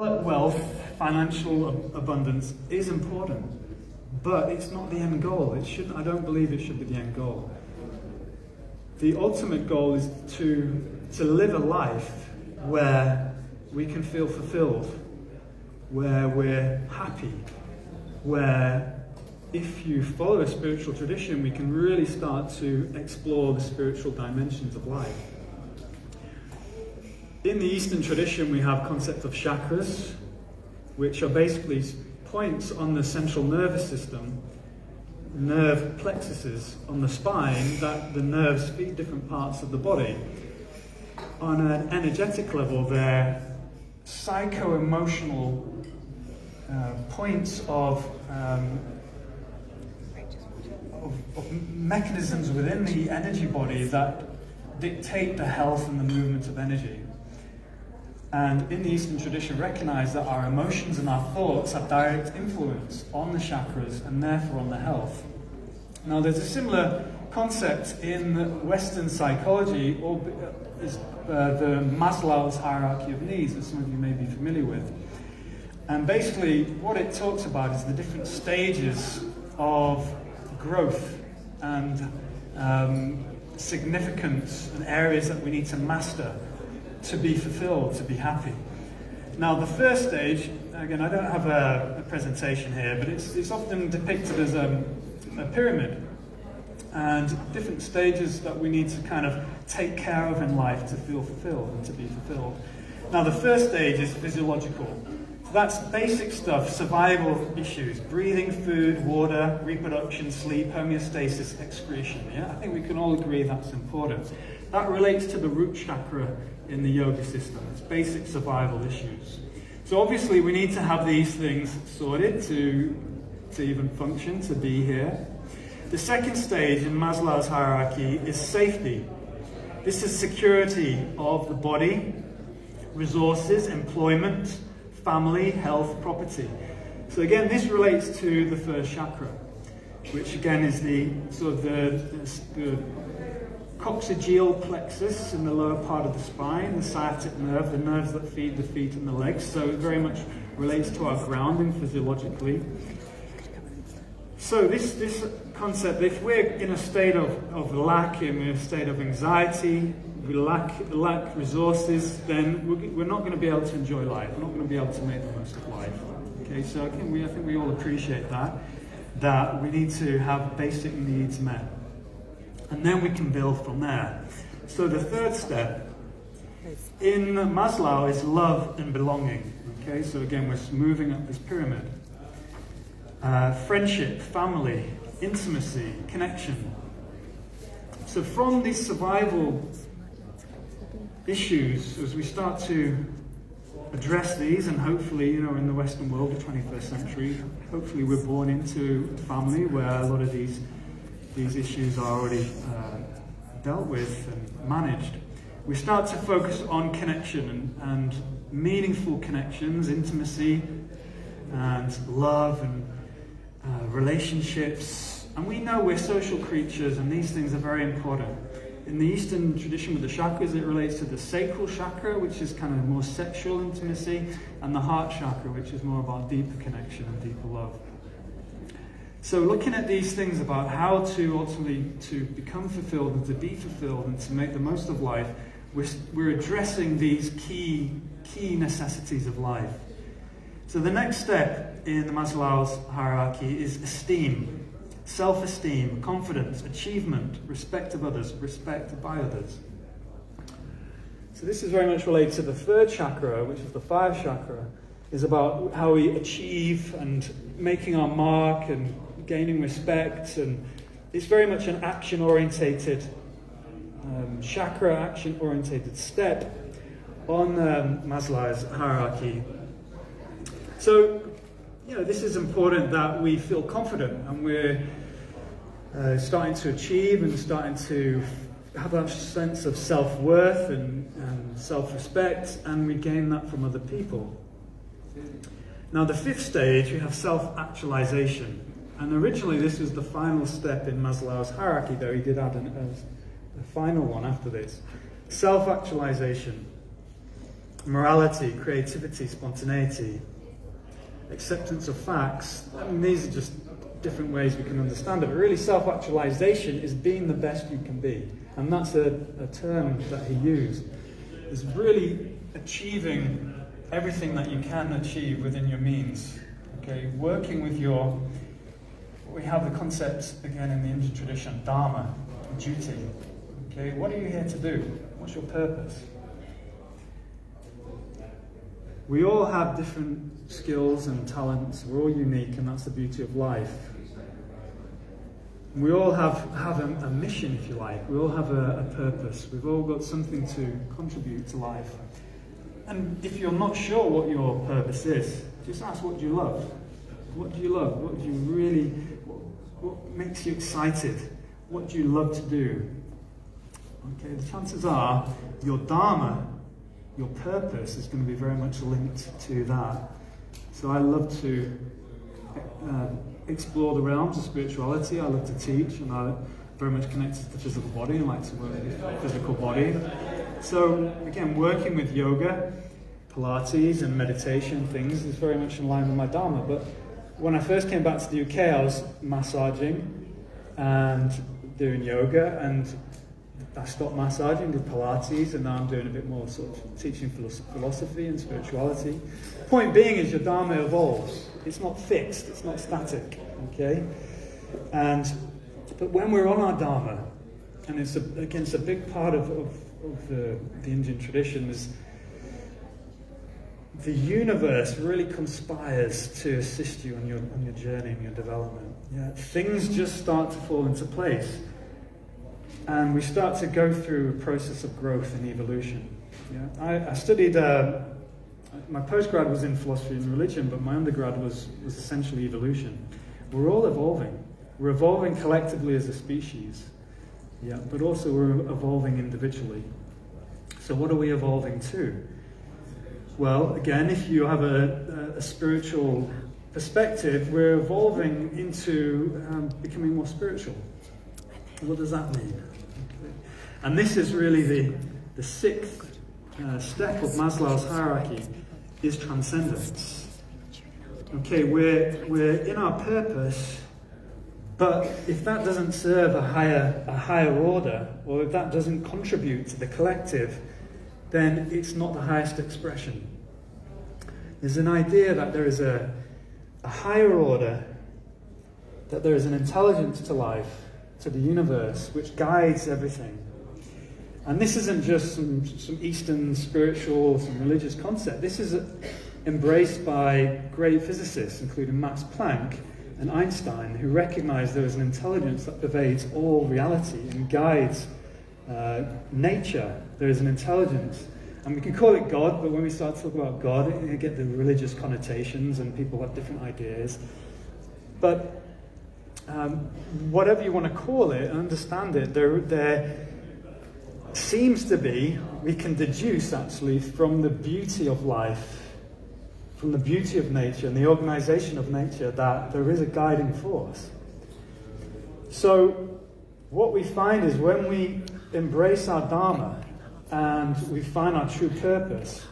Wealth, financial abundance is important, but it's not the end goal. I don't believe it should be the end goal. The ultimate goal is to live a life where we can feel fulfilled, where we're happy, where if you follow a spiritual tradition, we can really start to explore the spiritual dimensions of life. In the Eastern tradition, we have concept of chakras, which are basically points on the central nervous system, nerve plexuses on the spine, that the nerves feed different parts of the body. On an energetic level, they're psycho-emotional points of mechanisms within the energy body that dictate the health and the movement of energy. And in the Eastern tradition, recognize that our emotions and our thoughts have direct influence on the chakras and therefore on the health. Now, there's a similar concept in Western psychology, is the Maslow's hierarchy of needs, that some of you may be familiar with. And basically, what it talks about is the different stages of growth and significance and areas that we need to master to be fulfilled, to be happy. Now, the first stage, again, I don't have a presentation here, but it's often depicted as a pyramid, and different stages that we need to kind of take care of in life to feel fulfilled and to be fulfilled. Now, the first stage is physiological. So that's basic stuff, survival issues, breathing, food, water, reproduction, sleep, homeostasis, excretion. Yeah, I think we can all agree that's important. That relates to the root chakra in the yoga system. It's basic survival issues. So obviously we need to have these things sorted to even function, to be here. The second stage in Maslow's hierarchy is safety. This is security of the body, resources, employment, family, health, property. So again, this relates to the first chakra, which again is the sort of the coccygeal plexus in the lower part of the spine, the sciatic nerve, the nerves that feed the feet and the legs. So it very much relates to our grounding physiologically. So this concept, if we're in a state of lack, in a state of anxiety, we lack resources, then we're not going to be able to enjoy life. We're not going to be able to make the most of life. Okay, so I think we all appreciate that we need to have basic needs met. And then we can build from there. So the third step in Maslow is love and belonging. Okay, so again, we're moving up this pyramid. Friendship, family, intimacy, connection. So from these survival issues, as we start to address these, and hopefully, in the Western world, the 21st century, hopefully we're born into a family where a lot of these issues are already dealt with and managed. We start to focus on connection and meaningful connections, intimacy and love and relationships. And we know we're social creatures and these things are very important. In the Eastern tradition with the chakras, it relates to the sacral chakra, which is kind of more sexual intimacy, and the heart chakra, which is more about deeper connection and deeper love. So looking at these things about how to ultimately to become fulfilled and to be fulfilled and to make the most of life, we're addressing these key necessities of life. So the next step in the Maslow's hierarchy is esteem, self-esteem, confidence, achievement, respect of others, respect by others. So this is very much related to the third chakra, which is the fire chakra, is about how we achieve and making our mark and gaining respect, and it's very much an action-orientated chakra, action-orientated step on Maslow's hierarchy. So, this is important that we feel confident and we're starting to achieve and starting to have a sense of self-worth and self-respect, and we gain that from other people. Now, the fifth stage, we have self-actualization. And originally this was the final step in Maslow's hierarchy, though he did add a final one after this. Self-actualization. morality, creativity, spontaneity, acceptance of facts. I mean, these are just different ways we can understand it. But really, self-actualization is being the best you can be. And that's a term that he used. Is really achieving everything that you can achieve within your means. Okay, working with your... We have the concept, again, in the Indian tradition, Dharma, duty. Okay, what are you here to do? What's your purpose? We all have different skills and talents. We're all unique, and that's the beauty of life. We all have a mission, if you like. We all have a purpose. We've all got something to contribute to life. And if you're not sure what your purpose is, just ask, what do you love? What do you love? What do you really... What makes you excited? What do you love to do? Okay, the chances are your Dharma, your purpose, is going to be very much linked to that. So I love to explore the realms of spirituality. I love to teach, and I'm very much connected to the physical body and like to work with the physical body. So again, working with yoga, Pilates and meditation things is very much in line with my Dharma. But when I first came back to the UK, I was massaging and doing yoga, and I stopped massaging, did Pilates, and now I'm doing a bit more sort of teaching philosophy and spirituality. Point being is your Dharma evolves. It's not fixed, it's not static, okay? But when we're on our Dharma, and it's a big part of the Indian tradition, is the universe really conspires to assist you on your journey and your development. Yeah? Things just start to fall into place. And we start to go through a process of growth and evolution. Yeah? I studied, my postgrad was in philosophy and religion, but my undergrad was essentially evolution. We're all evolving. We're evolving collectively as a species, yeah, but also we're evolving individually. So what are we evolving to? Well, again, if you have a spiritual perspective, we're evolving into becoming more spiritual. What does that mean? Okay. And this is really the sixth step of Maslow's hierarchy, is transcendence. Okay, we're in our purpose, but if that doesn't serve a higher order, or if that doesn't contribute to the collective, then it's not the highest expression. There's an idea that there is a higher order, that there is an intelligence to life, to the universe, which guides everything. And this isn't just some Eastern spiritual, some religious concept. This is embraced by great physicists, including Max Planck and Einstein, who recognized there is an intelligence that pervades all reality and guides nature. There is an intelligence. And we can call it God, but when we start to talk about God, you get the religious connotations and people have different ideas. But whatever you want to call it and understand it, there seems to be, we can deduce actually from the beauty of life, from the beauty of nature and the organization of nature, that there is a guiding force. So what we find is when we embrace our Dharma and we find our true purpose,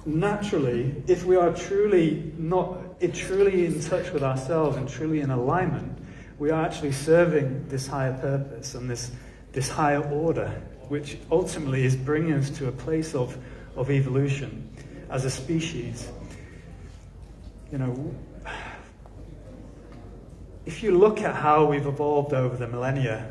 naturally, if we are truly in touch with ourselves and truly in alignment, we are actually serving this higher purpose and this higher order, which ultimately is bringing us to a place of evolution as a species. You know, if you look at how we've evolved over the millennia,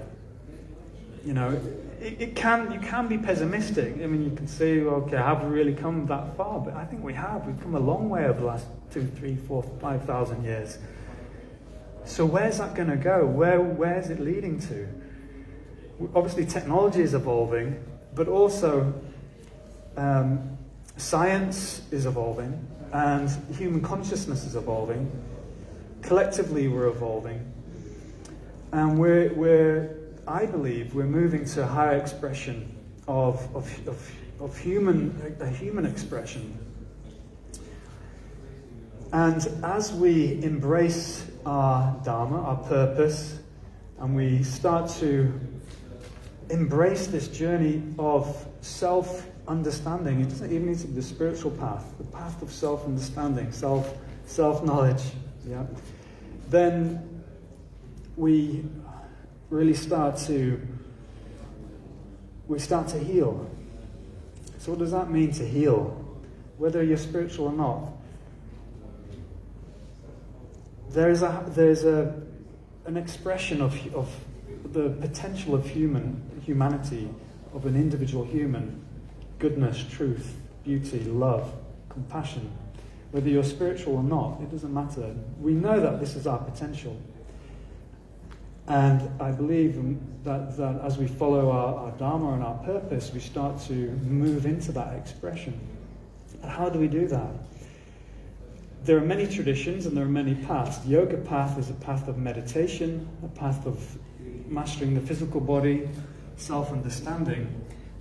you know, you can be pessimistic. I mean, you can say, okay, have we really come that far? But I think we have. We've come a long way over the last 2, 3, 4, 5,000 years. So where's that going to go? Where's it leading to? Obviously, technology is evolving, but also science is evolving, and human consciousness is evolving. Collectively, we're evolving, and I believe we're moving to a higher expression of human expression. And as we embrace our Dharma, our purpose, and we start to embrace this journey of understanding. It doesn't even need to be the spiritual path, the path of self-understanding, self-knowledge. Yeah. Then we really start to heal. So what does that mean, to heal? Whether you're spiritual or not, there's an expression of the potential of humanity, of an individual human, goodness, truth, beauty, love, compassion. Whether you're spiritual or not, it doesn't matter. We know that this is our potential. And I believe that as we follow our Dharma and our purpose, we start to move into that expression. And how do we do that? There are many traditions and there are many paths. The yoga path is a path of meditation, a path of mastering the physical body, self-understanding.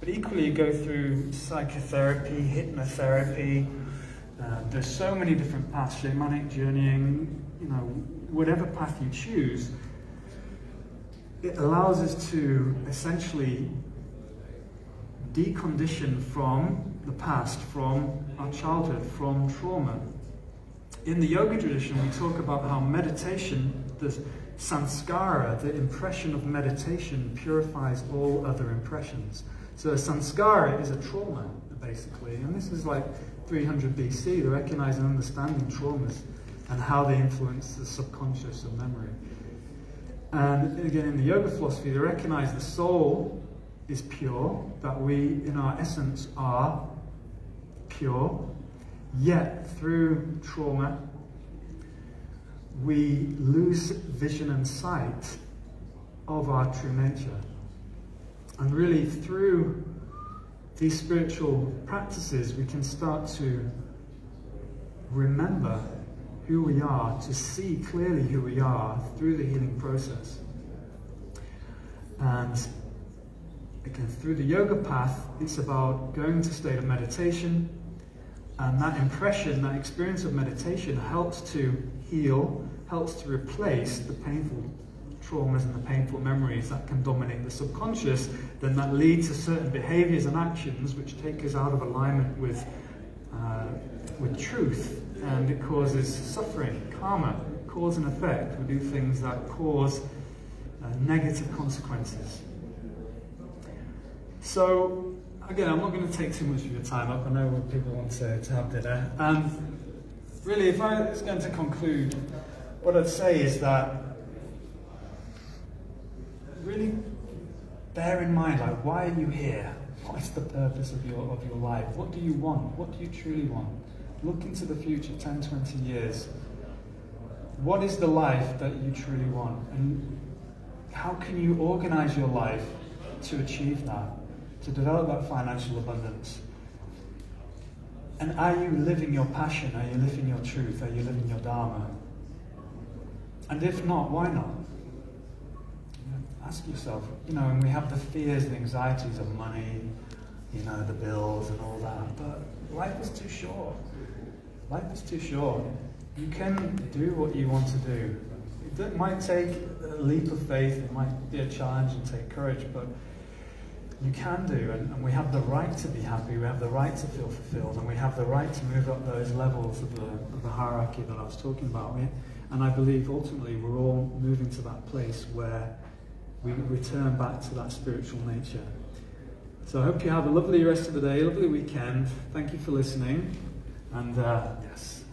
But equally, you go through psychotherapy, hypnotherapy. There's so many different paths, shamanic journeying, whatever path you choose. It allows us to essentially decondition from the past, from our childhood, from trauma. In the yoga tradition, we talk about how meditation, the sanskara, the impression of meditation, purifies all other impressions. So a sanskara is a trauma, basically. And this is like 300 BC. They recognize and understanding traumas and how they influence the subconscious and memory. And again, in the yoga philosophy, they recognize the soul is pure, that we, in our essence, are pure, yet through trauma, we lose vision and sight of our true nature. And really, through these spiritual practices, we can start to remember who we are, to see clearly who we are through the healing process. And again, through the yoga path, it's about going to a state of meditation, and that impression, that experience of meditation helps to heal, helps to replace the painful traumas and the painful memories that can dominate the subconscious, then that leads to certain behaviors and actions which take us out of alignment with truth, and it causes suffering, karma, cause and effect. We do things that cause negative consequences. So, again, I'm not going to take too much of your time up. I know people want to have dinner. And really, if I was going to conclude, what I'd say is that really bear in mind, like, why are you here? What is the purpose of your life? What do you want? What do you truly want? Look into the future, 10, 20 years. What is the life that you truly want? And how can you organize your life to achieve that? To develop that financial abundance? And are you living your passion? Are you living your truth? Are you living your Dharma? And if not, why not? Ask yourself, and we have the fears, the anxieties of money, the bills and all that, but life is too short. Life is too short. You can do what you want to do. It might take a leap of faith, it might be a challenge and take courage, but you can do, and we have the right to be happy, we have the right to feel fulfilled, and we have the right to move up those levels of the hierarchy that I was talking about. And I believe ultimately we're all moving to that place where we return back to that spiritual nature. So I hope you have a lovely rest of the day, a lovely weekend. Thank you for listening, and yes.